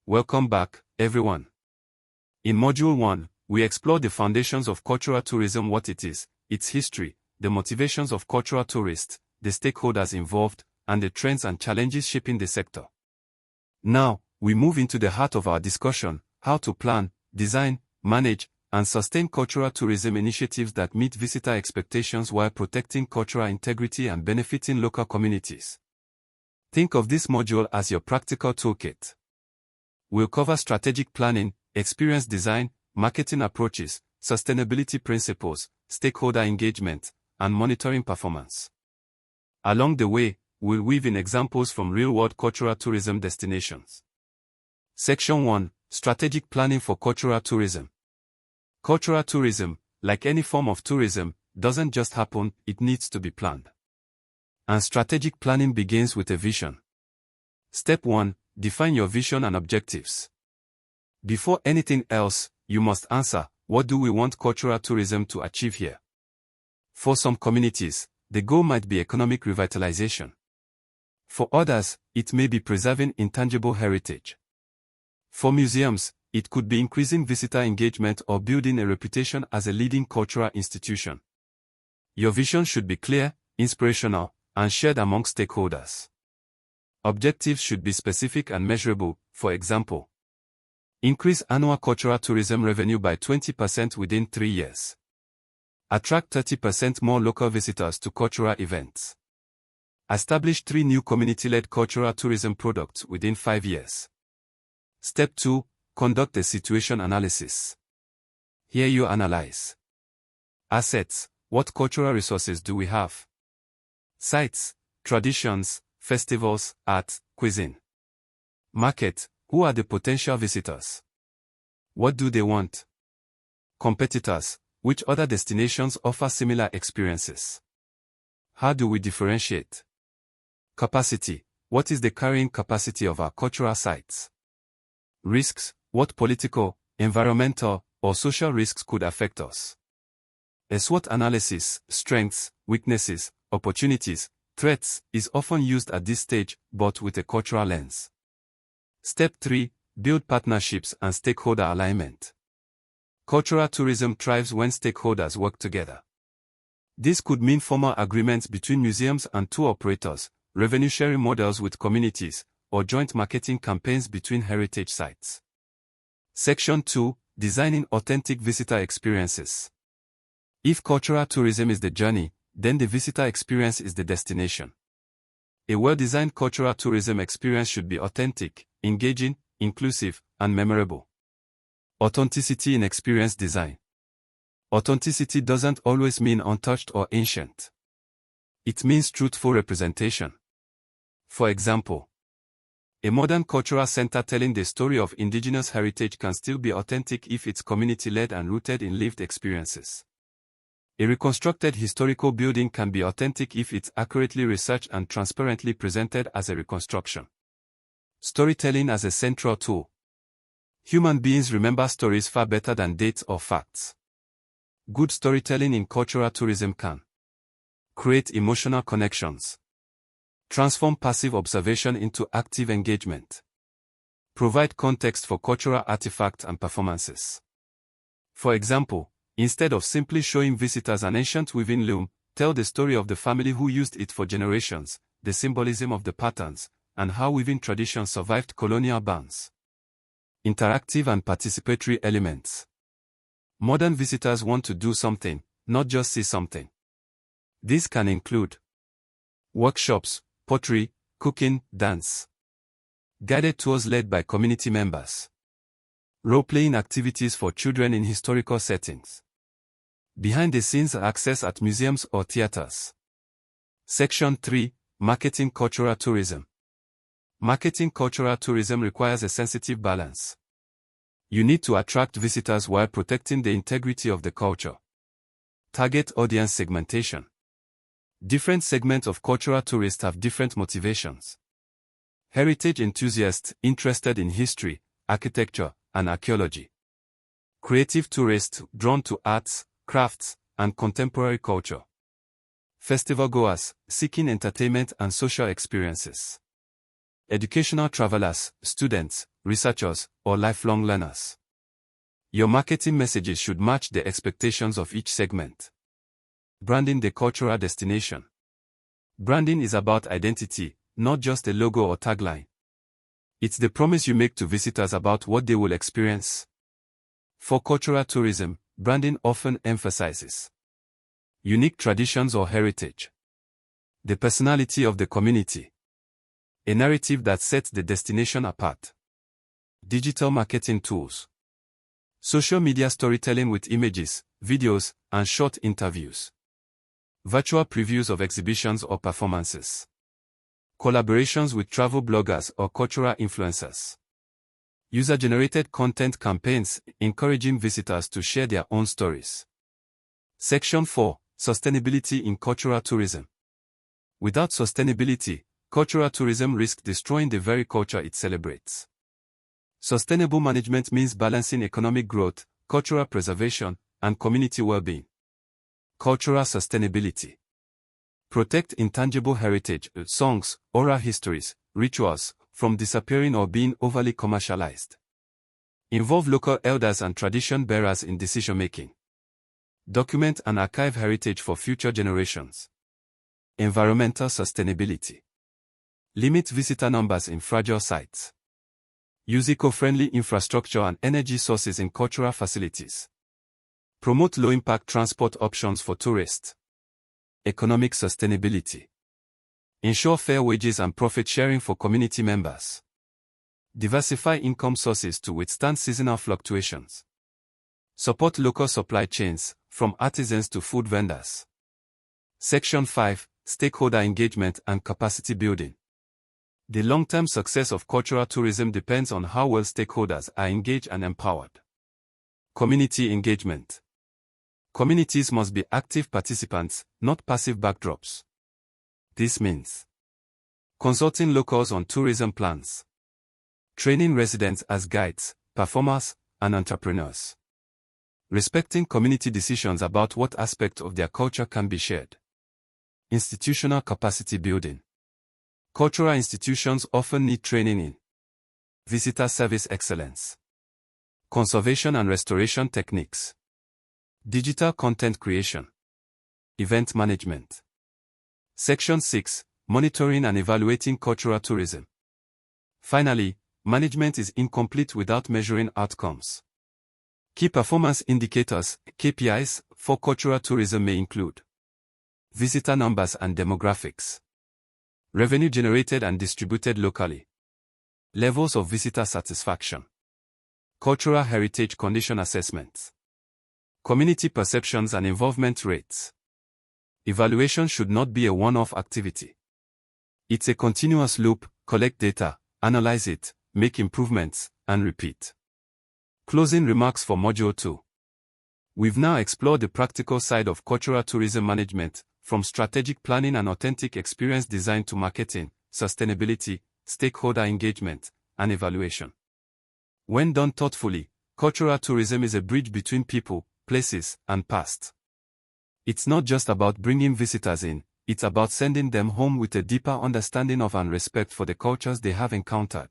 Welcome back, everyone. In Module 1, we explore the foundations of cultural tourism, what it is, its history, the motivations of cultural tourists, the stakeholders involved, and the trends and challenges shaping the sector. Now, we move into the heart of our discussion: how to plan, design, manage, and sustain cultural tourism initiatives that meet visitor expectations while protecting cultural integrity and benefiting local communities. Think of this module as your practical toolkit. We'll cover strategic planning, experience design, marketing approaches, sustainability principles, stakeholder engagement, and monitoring performance. Along the way, we'll weave in examples from real-world cultural tourism destinations. Section 1: Strategic Planning for Cultural Tourism. Cultural tourism, like any form of tourism, doesn't just happen, it needs to be planned. And strategic planning begins with a vision. Step 1: Define your vision and objectives. Before anything else, you must answer, what do we want cultural tourism to achieve here? For some communities, the goal might be economic revitalization. For others, it may be preserving intangible heritage. For museums, it could be increasing visitor engagement or building a reputation as a leading cultural institution. Your vision should be clear, inspirational, and shared among stakeholders. Objectives should be specific and measurable. For example, increase annual cultural tourism revenue by 20% within 3 years. Attract 30% more local visitors to cultural events. Establish 3 new community-led cultural tourism products within 5 years. Step 2: Conduct a situation analysis. Here you analyze assets. What cultural resources do we have? Sites, traditions, festivals, art, cuisine. Market. Who are the potential visitors? What do they want? Competitors. Which other destinations offer similar experiences? How do we differentiate? Capacity. What is the carrying capacity of our cultural sites? Risks. What political, environmental, or social risks could affect us? A SWOT analysis: strengths, weaknesses, opportunities, threats, is often used at this stage, but with a cultural lens. Step 3: Build partnerships and stakeholder alignment. Cultural tourism thrives when stakeholders work together. This could mean formal agreements between museums and tour operators, revenue-sharing models with communities, or joint marketing campaigns between heritage sites. Section 2: Designing authentic visitor experiences. If cultural tourism is the journey, then the visitor experience is the destination. A well-designed cultural tourism experience should be authentic, engaging, inclusive, and memorable. Authenticity in experience design. Authenticity doesn't always mean untouched or ancient. It means truthful representation. For example, a modern cultural center telling the story of indigenous heritage can still be authentic if it's community-led and rooted in lived experiences. A reconstructed historical building can be authentic if it's accurately researched and transparently presented as a reconstruction. Storytelling as a central tool. Human beings remember stories far better than dates or facts. Good storytelling in cultural tourism can create emotional connections, transform passive observation into active engagement, provide context for cultural artifacts and performances. For example, instead of simply showing visitors an ancient weaving loom, tell the story of the family who used it for generations, the symbolism of the patterns, and how weaving traditions survived colonial bans. Interactive and participatory elements. Modern visitors want to do something, not just see something. This can include workshops, pottery, cooking, dance, guided tours led by community members, role-playing activities for children in historical settings, behind-the-scenes access at museums or theaters. Section 3: Marketing cultural tourism. Marketing cultural tourism requires a sensitive balance. You need to attract visitors while protecting the integrity of the culture. Target audience segmentation. Different segments of cultural tourists have different motivations. Heritage enthusiasts interested in history, architecture, and archaeology. Creative tourists drawn to arts, crafts, and contemporary culture. Festival goers seeking entertainment and social experiences. educational travelers, students, researchers, or lifelong learners. Your marketing messages should match the expectations of each segment. Branding the cultural destination. Branding is about identity, not just a logo or tagline. It's the promise you make to visitors about what they will experience. For cultural tourism, branding often emphasizes unique traditions or heritage, the personality of the community, a narrative that sets the destination apart, digital marketing tools, social media storytelling with images, videos, and short interviews, virtual previews of exhibitions or performances, collaborations with travel bloggers or cultural influencers, user-generated content campaigns encouraging visitors to share their own stories. Section 4. Sustainability in cultural tourism. Without sustainability, cultural tourism risks destroying the very culture it celebrates. Sustainable management means balancing economic growth, cultural preservation, and community well-being. Cultural sustainability. Protect intangible heritage, songs, oral histories, rituals, from disappearing or being overly commercialized. Involve local elders and tradition bearers in decision-making. Document and archive heritage for future generations. Environmental sustainability. Limit visitor numbers in fragile sites. Use eco-friendly infrastructure and energy sources in cultural facilities. Promote low-impact transport options for tourists. Economic sustainability. Ensure fair wages and profit sharing for community members. Diversify income sources to withstand seasonal fluctuations. Support local supply chains, from artisans to food vendors. Section 5. Stakeholder engagement and capacity building. The long-term success of cultural tourism depends on how well stakeholders are engaged and empowered. Community engagement. Communities must be active participants, not passive backdrops. This means consulting locals on tourism plans, training residents as guides, performers, and entrepreneurs, respecting community decisions about what aspect of their culture can be shared. Institutional capacity building. Cultural institutions often need training in visitor service excellence, conservation and restoration techniques, digital content creation, event management. Section 6. Monitoring and evaluating cultural tourism. Finally, management is incomplete without measuring outcomes. Key performance indicators, KPIs, for cultural tourism may include visitor numbers and demographics, revenue generated and distributed locally, levels of visitor satisfaction, cultural heritage condition assessments, community perceptions and involvement rates. Evaluation should not be a one-off activity. It's a continuous loop: collect data, analyze it, make improvements, and repeat. Closing remarks for Module 2. We've now explored the practical side of cultural tourism management, from strategic planning and authentic experience design to marketing, sustainability, stakeholder engagement, and evaluation. When done thoughtfully, cultural tourism is a bridge between people, places, and past. It's not just about bringing visitors in, it's about sending them home with a deeper understanding of and respect for the cultures they have encountered.